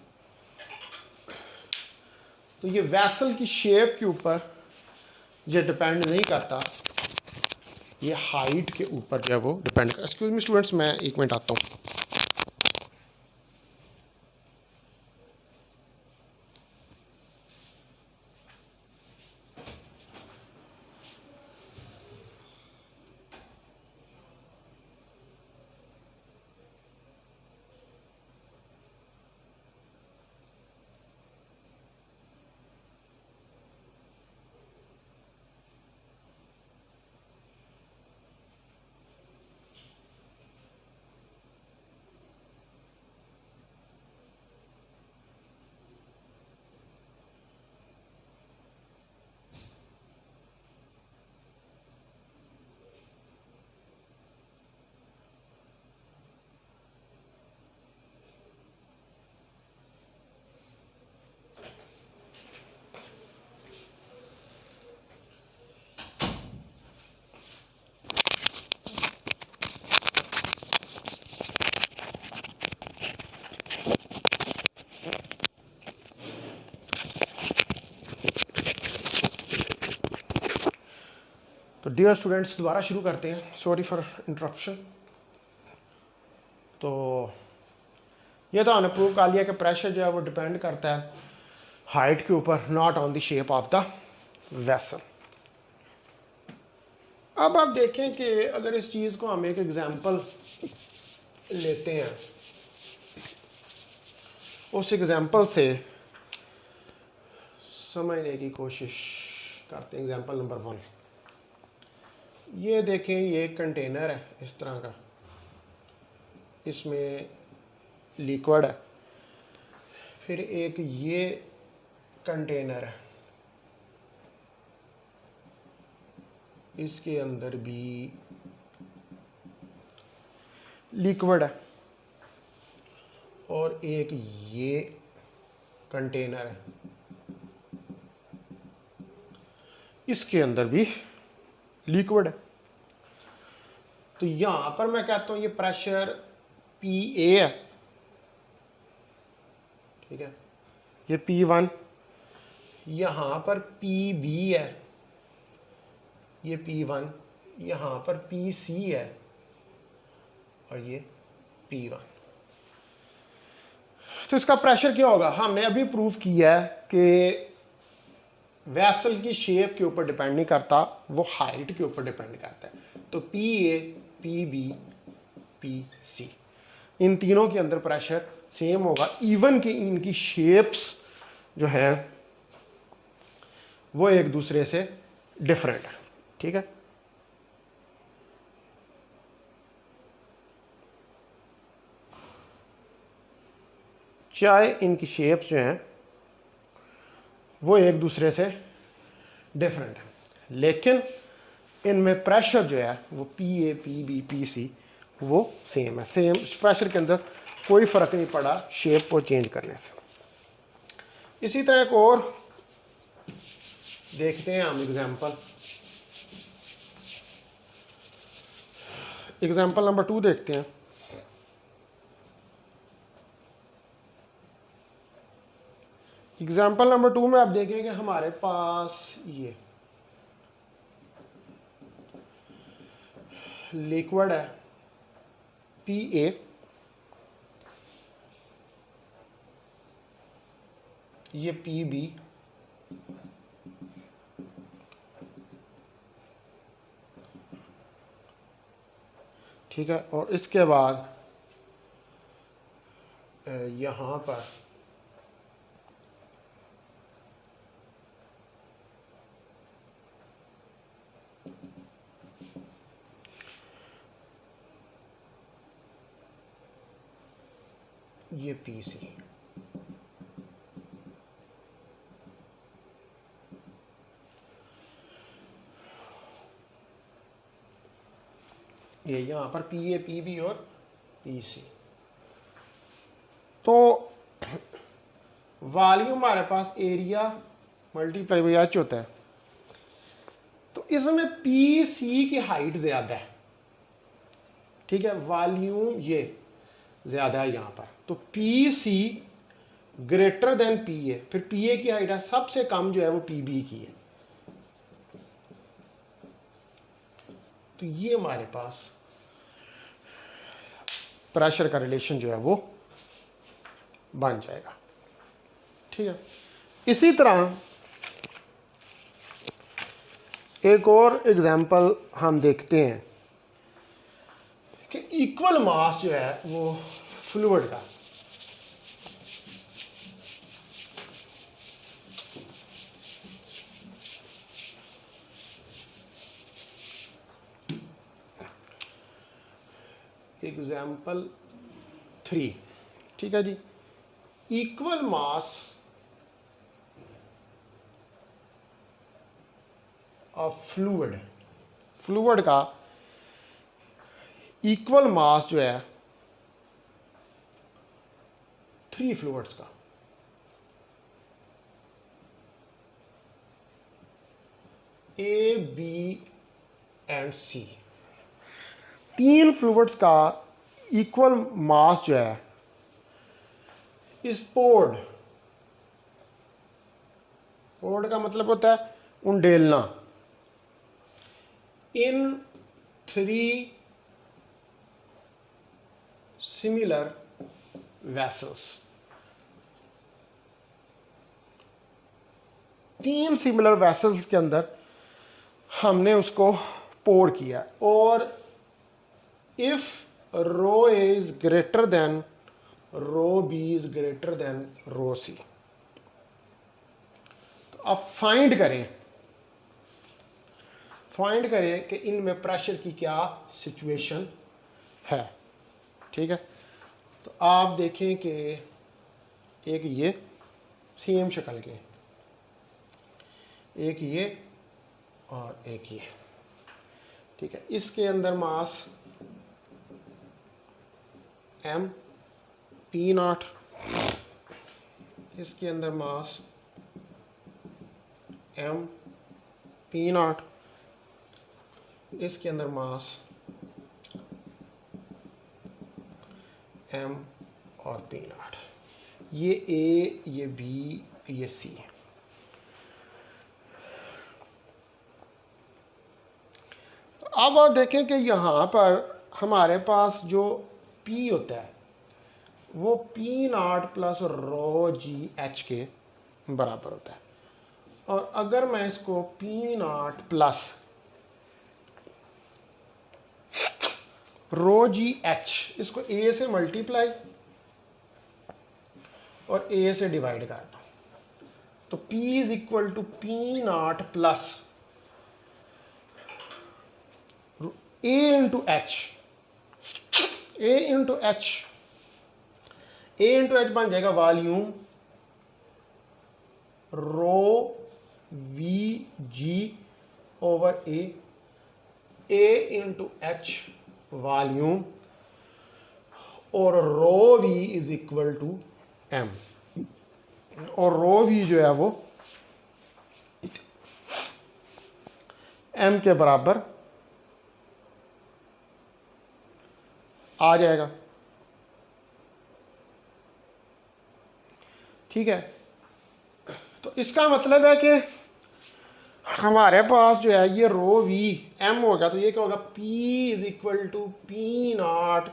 तो ये वैसल की शेप के ऊपर ये डिपेंड नहीं करता, ये हाइट के ऊपर जो है वो डिपेंड करता। एक्सक्यूज मी स्टूडेंट्स, मैं 1 मिनट आता हूँ। तो डियर स्टूडेंट्स, दोबारा शुरू करते हैं। Sorry for interruption. तो ये तो हमने प्रूव कर लिया कि प्रेशर जो है वो डिपेंड करता है हाइट के ऊपर, not on the shape of the vessel. अब आप देखें कि अगर इस चीज़ को हम एक एग्जांपल लेते हैं, उस एग्जांपल से समझने की कोशिश करते हैं। एग्जांपल नंबर 1, ये देखें, ये एक कंटेनर है इस तरह का, इसमें लिक्विड है। फिर एक ये कंटेनर है, इसके अंदर भी लिक्विड है। और एक ये कंटेनर है, इसके अंदर भी लिक्विड है। तो यहां पर मैं कहता हूं ये प्रेशर PA है, ठीक है, ये P1। यहां पर PB है, ये P1। यहां पर PC है और ये P1। तो इसका प्रेशर क्या होगा? हमने अभी प्रूव किया है कि वैसल की शेप के ऊपर डिपेंड नहीं करता, वो हाइट के ऊपर डिपेंड करता है। तो PA, PB, PC, इन तीनों के अंदर प्रेशर सेम होगा, इवन कि इनकी शेप्स जो है वो एक दूसरे से डिफरेंट है, ठीक है। चाहे इनकी शेप्स जो हैं वो एक दूसरे से डिफरेंट है, लेकिन इनमें प्रेशर जो है वो PA, PB, PC वो सेम है। सेम प्रेशर के अंदर कोई फ़र्क नहीं पड़ा शेप को चेंज करने से। इसी तरह एक और देखते हैं हम एग्जाम्पल नंबर 2 देखते हैं। एग्जाम्पल नंबर 2 में आप देखेंगे हमारे पास ये लिक्विड है PA, ये PB, ठीक है। और इसके बाद यहाँ पर ये पी सी, ये यहाँ पर पी ए पी बी और पी सी। तो वॉल्यूम हमारे पास एरिया मल्टीप्लाई बाई एच होता है, तो इसमें पी सी की हाइट ज़्यादा है, ठीक है, वॉल्यूम ये ज़्यादा है यहाँ पर, तो P C greater than P A, फिर पी ए की हाइट है सबसे कम जो है वो पी बी की है। तो ये हमारे पास प्रेशर का रिलेशन जो है वो बन जाएगा, ठीक है। इसी तरह एक और एग्जांपल हम देखते हैं कि इक्वल मास जो है वो फ्लूइड का, एग्जाम्पल 3, ठीक है जी। Equal mass of fluid, fluid का इक्वल मास जो है 3 फ्लूइड्स का, A B and C, 3 fluids का इक्वल मास जो है इस पोर्ड, पोर्ड का मतलब होता है उंडेलना, in 3 similar vessels, 3 similar vessels के अंदर हमने उसको पोर किया, और if rho is greater than rho B is greater than rho C. तो अब फाइंड करें कि इनमें प्रेशर की क्या सिचुएशन है, ठीक है। तो आप देखें कि एक ये सेम शक्ल के, एक ये और एक ये, ठीक है। इसके अंदर मास m पी नॉट, इसके अंदर मास m पी नॉट, इसके अंदर मास m और पी नॉट, ये a, ये b, ये c। अब आप देखें कि यहाँ पर हमारे पास जो P होता है वो P naught plus rho G H के बराबर होता है, और अगर मैं इसको P naught plus rho G H, इसको A से मल्टीप्लाई और A से डिवाइड कर दूँ, तो P is equal to P naught plus A into H, A into H, A into H बन जाएगा volume rho V G over A into H volume, और rho V is equal to M, और रो वी जो है वो एम के बराबर आ जाएगा, ठीक है। तो इसका मतलब है कि हमारे पास जो है ये रो वी एम होगा, तो ये क्या होगा, P is equal to P naught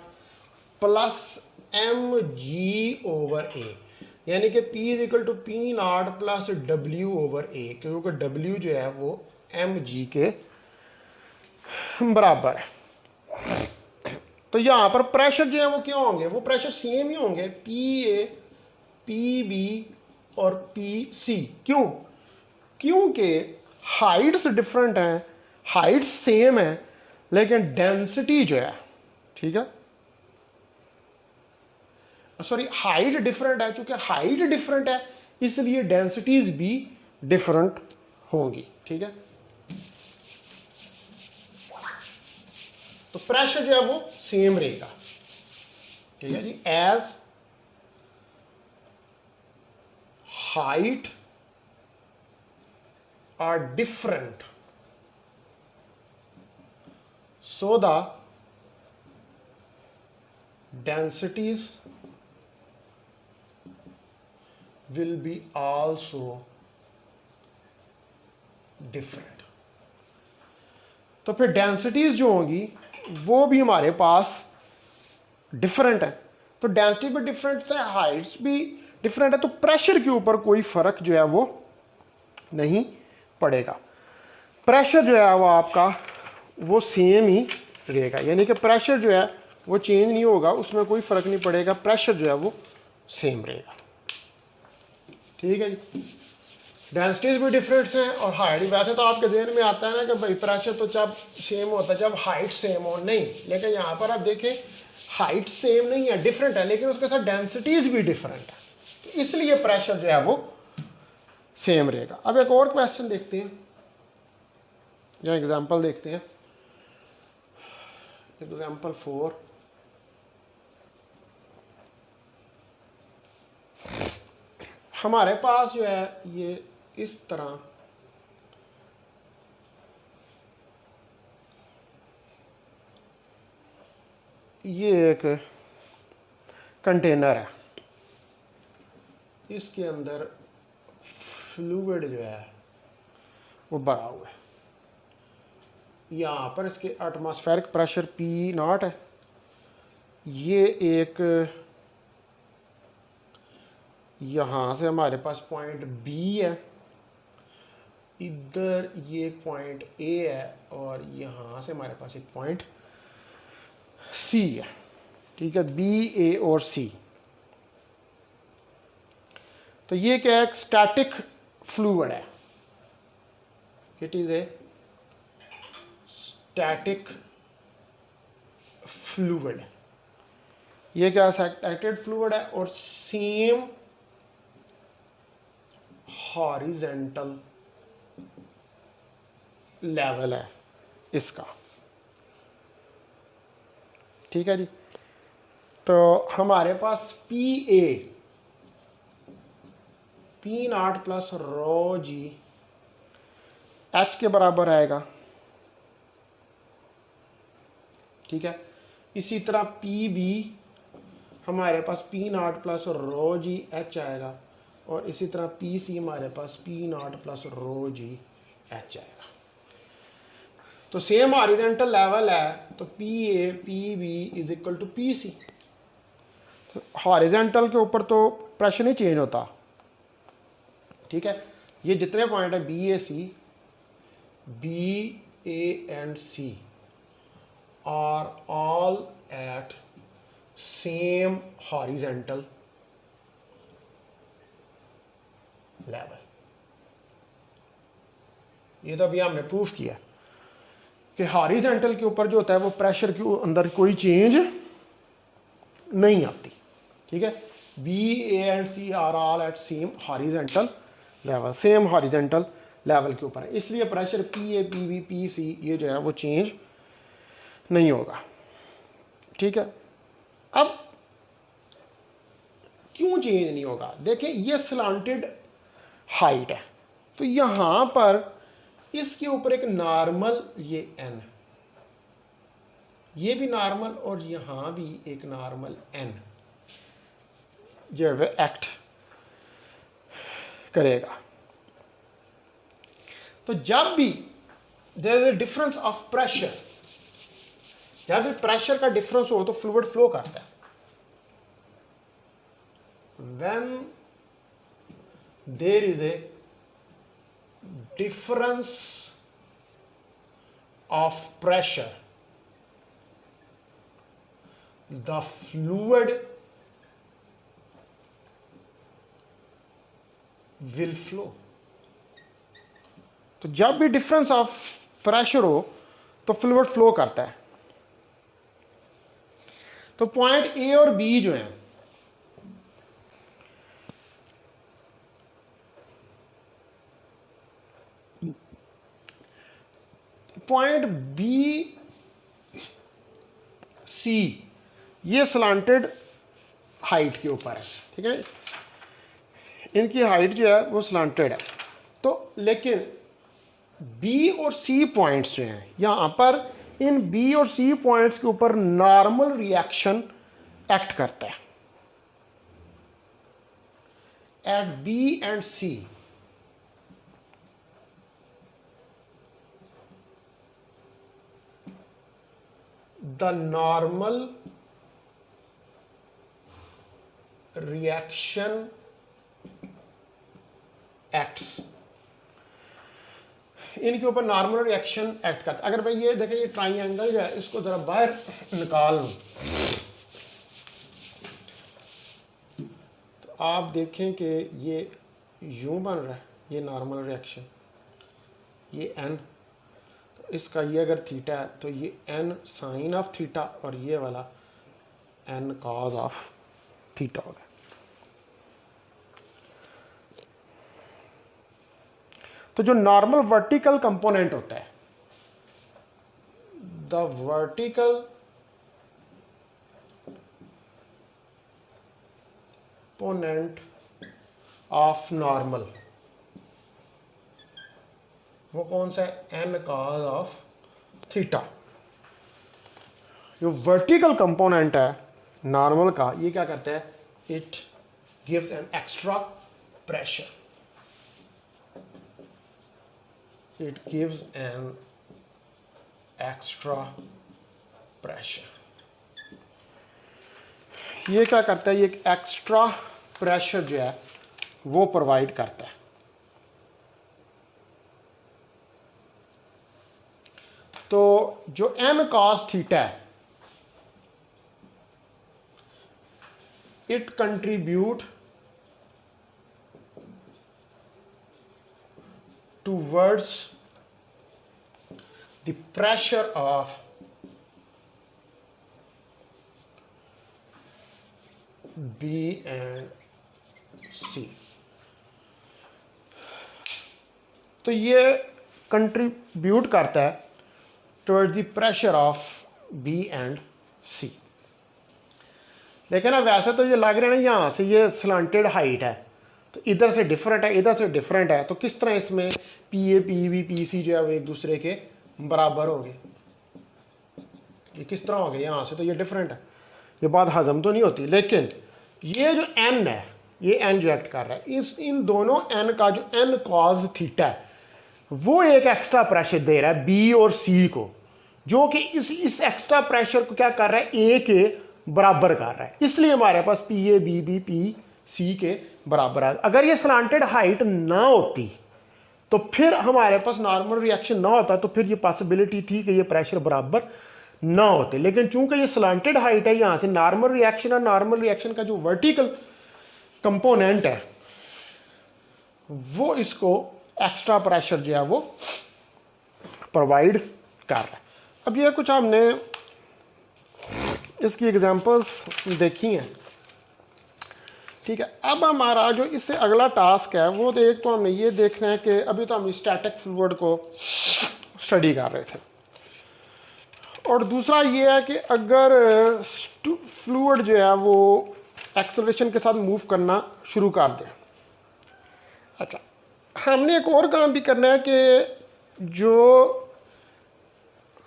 plus M G over A, यानी कि P is equal to P naught plus W over A, क्योंकि डब्ल्यू जो है वो एम जी के बराबर है। तो यहाँ पर प्रेशर जो है वो क्या होंगे, वो प्रेशर सेम ही होंगे, पी ए, पी बी और पी सी। क्यों? क्योंकि हाइट्स डिफरेंट हैं, हाइट्स सेम है, लेकिन डेंसिटी जो है, ठीक है, सॉरी हाइट डिफरेंट है, चूंकि हाइट डिफरेंट है इसलिए डेंसिटीज भी डिफरेंट होंगी। ठीक है, तो प्रेशर जो है वो सेम रहेगा। ठीक है जी, as height are different so the densities will be also different। तो फिर डेंसिटीज जो होंगी वो भी हमारे पास डिफरेंट है, तो डेंसिटी भी डिफरेंट है, हाइट्स भी डिफरेंट है, तो प्रेशर के ऊपर कोई फर्क जो है वो नहीं पड़ेगा। प्रेशर जो है वो आपका वो सेम ही रहेगा, यानी कि प्रेशर जो है वो चेंज नहीं होगा, उसमें कोई फ़र्क नहीं पड़ेगा, प्रेशर जो है वो सेम रहेगा। ठीक है जी, डेंसिटीज भी डिफरेंट्स हैं और हाइट। वैसे तो आपके जहन में आता है ना कि भाई प्रेशर तो जब सेम होता है जब हाइट सेम हो, नहीं, लेकिन यहाँ पर आप देखें हाइट सेम नहीं है, डिफरेंट है, लेकिन उसके साथ डेंसिटीज भी डिफरेंट है, तो इसलिए प्रेशर जो है वो सेम रहेगा। अब एक और क्वेश्चन देखते हैं या एग्जाम्पल देखते हैं। एग्जाम्पल 4, हमारे पास जो है ये इस तरह ये एक कंटेनर है, इसके अंदर फ्लूइड जो है वो भरा हुआ है। यहाँ पर इसके एटमॉस्फेरिक प्रेशर P0 है, ये एक यहाँ से हमारे पास पॉइंट B है, इधर ये पॉइंट A है और यहाँ से हमारे पास एक पॉइंट C है। ठीक है, B, A और C। तो ये क्या है, एक स्टैटिक फ्लूइड है, it is a static fluid. ये क्या स्टैटिक फ्लूइड है और सेम हॉरिजेंटल लेवल है इसका। ठीक है जी, तो हमारे पास PA P0 plus rho G H के बराबर आएगा। ठीक है, इसी तरह PB हमारे पास P0 plus rho G H आएगा और इसी तरह PC हमारे पास P0 plus rho G H आएगा। तो सेम हॉरिजॉन्टल लेवल है तो PA PB is equal to PC। Horizontal के ऊपर तो प्रेशर नहीं चेंज होता। ठीक है, ये जितने पॉइंट है BAC, BA and C are all at same horizontal level। ये तो अभी हमने प्रूफ किया कि हॉरिजॉन्टल के ऊपर जो होता है वो प्रेशर के अंदर कोई चेंज नहीं आती। ठीक है, B, A and C are all at same horizontal level, same horizontal level के ऊपर है, इसलिए प्रेशर PA PB PC ये जो है वो चेंज नहीं होगा। ठीक है, अब क्यों चेंज नहीं होगा? देखिए ये स्लांटेड हाइट है, तो यहां पर इसके ऊपर एक नॉर्मल ये N, ये भी नॉर्मल और यहां भी एक नॉर्मल N जो है एक्ट करेगा। तो जब भी there is a difference of pressure, जब भी प्रेशर का डिफरेंस हो तो फ्लूइड फ्लो करता है। When there is a difference of pressure the fluid will flow. तो जब भी डिफरेंस ऑफ प्रेशर हो तो फ्लूइड फ्लो करता है। तो पॉइंट A और B जो है पॉइंट बी सी ये स्लांटेड हाइट के ऊपर है, ठीक है, इनकी हाइट जो है वो स्लांटेड है। तो लेकिन बी और सी पॉइंट्स जो हैं यहाँ पर, इन बी और सी पॉइंट्स के ऊपर नॉर्मल रिएक्शन एक्ट करता है at B and C. The normal reaction acts, इनके ऊपर नॉर्मल रिएक्शन एक्ट करता है। अगर भाई ये देखें, ये ट्राइंगल जो है इसको जरा बाहर निकाल लूं तो आप देखें कि ये यूं बन रहा है, ये नॉर्मल रिएक्शन, ये एन, तो इसका ये अगर थीटा है तो ये एन साइन ऑफ थीटा और ये वाला एन कॉज ऑफ थीटा होगा। तो जो नॉर्मल वर्टिकल कंपोनेंट होता है, the vertical component of normal, वो कौन सा है, एन कॉज ऑफ थीटा। जो वर्टिकल कंपोनेंट है नॉर्मल का, ये क्या करता है, it gives an extra pressure, it gives an extra pressure। ये क्या करता है, ये एक एक्स्ट्रा प्रेशर जो है वो प्रोवाइड करता है। तो जो एन कॉस थीटा है, it contribute towards the pressure of B and C। तो ये कंट्रीब्यूट करता है towards the pressure of B and C। लेकिन अब वैसे तो ये लग रहा है ना, यहाँ से ये स्लांटेड हाइट है तो इधर से डिफरेंट है, इधर से डिफरेंट है, तो किस तरह इसमें P A P B P C जो है वो एक दूसरे के बराबर हो गए, ये किस तरह हो गए, यहाँ से तो ये डिफरेंट है, ये बात हजम तो नहीं होती। लेकिन ये जो एन है, ये एन जो एक्ट कर रहा है, इन दोनों एन का जो एन कॉज थीटा है वो एक एक्स्ट्रा प्रेशर दे रहा है बी और सी को, जो कि इस एक्स्ट्रा प्रेशर को क्या कर रहा है, ए के बराबर कर रहा है। इसलिए हमारे पास P A B B P C के बराबर है। अगर ये स्लांटेड हाइट ना होती तो फिर हमारे पास नॉर्मल रिएक्शन ना होता, तो फिर ये पॉसिबिलिटी थी कि ये प्रेशर बराबर ना होते। लेकिन चूंकि ये स्लांटेड हाइट है, यहाँ से नॉर्मल रिएक्शन और नॉर्मल रिएक्शन का जो वर्टिकल कंपोनेंट है वो इसको एक्स्ट्रा प्रेशर जो है वो प्रोवाइड कर रहा है। अब ये कुछ हमने इसकी एग्जांपल्स देखी हैं, ठीक है। अब हमारा जो इससे अगला टास्क है वो एक तो हमने ये देखना है कि अभी तो हम स्टैटिक फ्लूइड को स्टडी कर रहे थे, और दूसरा ये है कि अगर फ्लूइड जो है वो एक्सेलरेशन के साथ मूव करना शुरू कर दें। अच्छा, हमने एक और काम भी करना है कि जो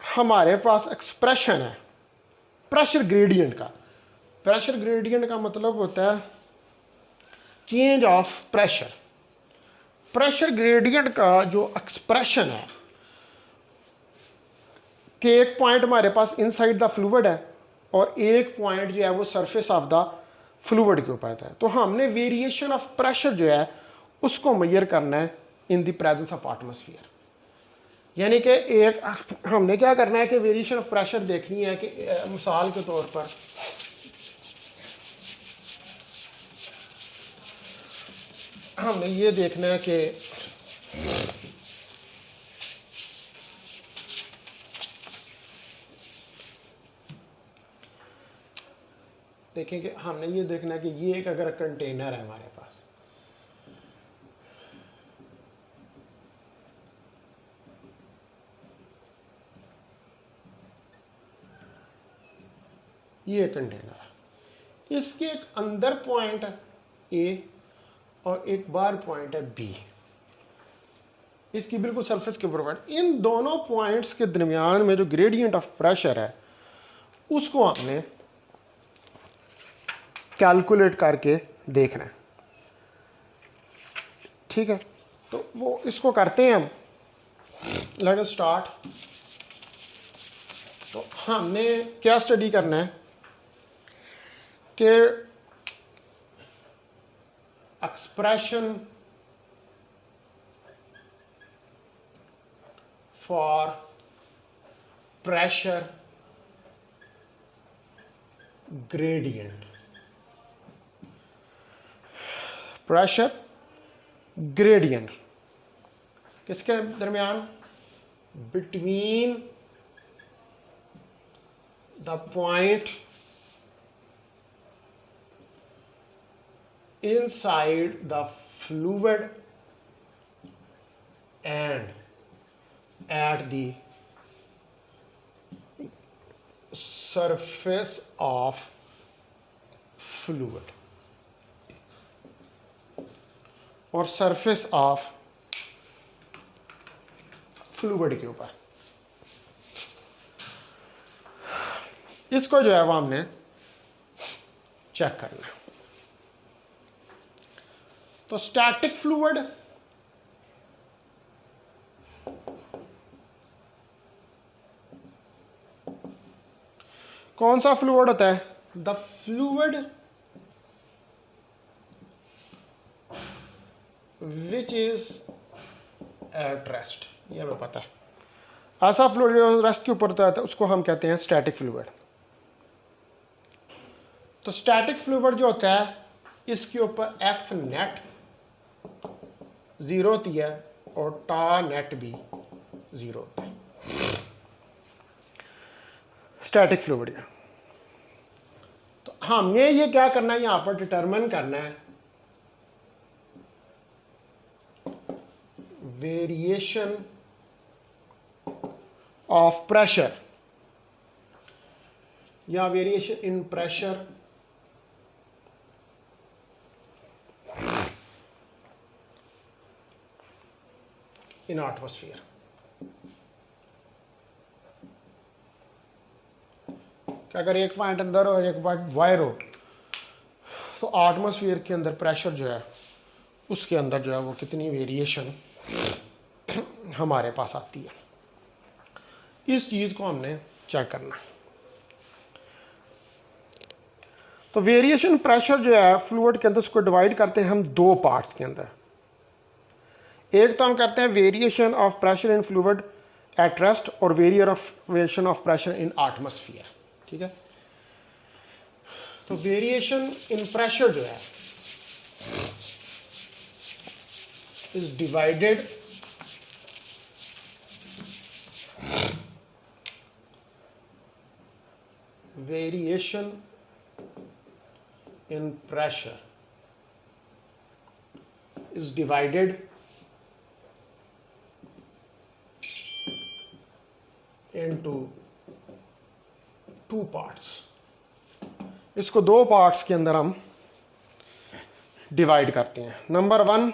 हमारे पास एक्सप्रेशन है प्रेशर ग्रेडियंट का, प्रेशर ग्रेडियंट का मतलब होता है change of pressure. Pressure gradient का जो एक्सप्रेशन है कि एक पॉइंट हमारे पास इनसाइड द फ्लूइड है और एक पॉइंट जो है वो सरफेस ऑफ द फ्लूइड के ऊपर है, तो हमने वेरिएशन ऑफ प्रेशर जो है उसको मेजर करना है in the presence of atmosphere. यानी कि एक हमने क्या करना है कि वेरिएशन ऑफ प्रेशर देखनी है कि मिसाल के तौर पर हमने ये देखना है कि देखें कि हमने ये देखना है कि ये एक अगर कंटेनर है हमारे पास, ये कंटेनर है, इसके एक अंदर पॉइंट है ए और एक बाहर पॉइंट है बी, इसकी बिल्कुल सरफेस के ऊपर। इन दोनों पॉइंट्स के दरमियान में जो ग्रेडियंट ऑफ प्रेशर है उसको हमने कैलकुलेट करके देखना है, ठीक है। तो वो इसको करते हैं हम, लेट अस स्टार्ट। तो हमने क्या स्टडी करना है कि expression for pressure gradient, pressure gradient किसके दरमियान, between the point inside the fluid and at the surface of fluid और surface of fluid के ऊपर। इसको जो है वो हमने चेक करना है। तो स्टैटिक फ्लूइड कौन सा फ्लूइड होता है, the fluid which is at rest, ये हमें पता है। ऐसा फ्लूइड जो रेस्ट के ऊपर होता है उसको हम कहते हैं स्टैटिक फ्लूइड। तो स्टैटिक फ्लूइड जो होता है इसके ऊपर एफ नेट 0 होती है और टा नेट भी 0 होता है, स्टैटिक फ्लूइड। तो हमने ये क्या करना है, यहां पर डिटरमिन करना है वेरिएशन ऑफ प्रेशर या variation in pressure in atmosphere. कि अगर एक पॉइंट अंदर हो और एक पॉइंट बाहर हो तो एटमॉस्फेयर के अंदर प्रेशर जो है उसके अंदर जो है वो कितनी वेरिएशन हमारे पास आती है, इस चीज़ को हमने चेक करना। तो वेरिएशन प्रेशर जो है फ्लूइड के अंदर उसको डिवाइड करते हैं हम 2 पार्ट्स के अंदर। एक तो हम करते हैं variation of pressure in fluid at rest और variation of pressure in atmosphere, ठीक है। तो वेरिएशन इन प्रेशर जो है is divided variation in pressure is divided into 2 parts. इसको 2 पार्ट्स के अंदर हम डिवाइड करते हैं। Number 1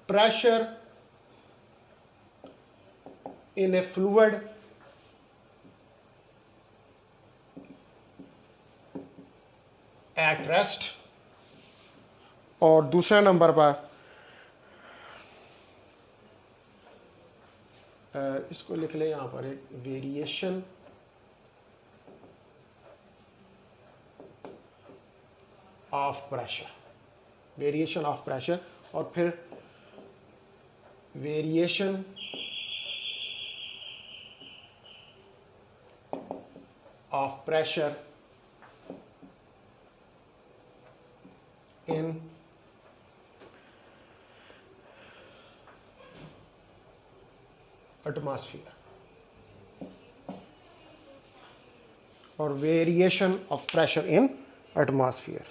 pressure in a fluid at rest और दूसरे नंबर पर इसको लिख ले यहाँ पर एक variation of pressure, variation of pressure और फिर variation of pressure in atmosphere और variation of pressure in atmosphere.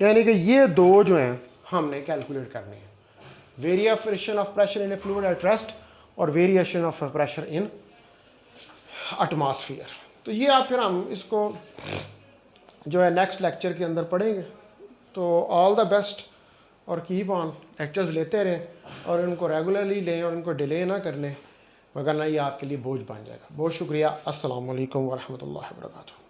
यानी कि ये 2 जो हैं हमने कैलकुलेट करने हैं, variation of pressure in a fluid at rest और variation of pressure in atmosphere. तो ये आप फिर हम इसको जो है नेक्स्ट लेक्चर के अंदर पढ़ेंगे। तो ऑल द बेस्ट और कीप ऑन, लेक्चर्स लेते रहें और इनको रेगुलरली लें और इनको डिले ना करने, वरना ये आपके लिए बोझ बन जाएगा। बहुत शुक्रिया। अस्सलाम वालेकुम वरहमतुल्लाहि वबरकातुहू।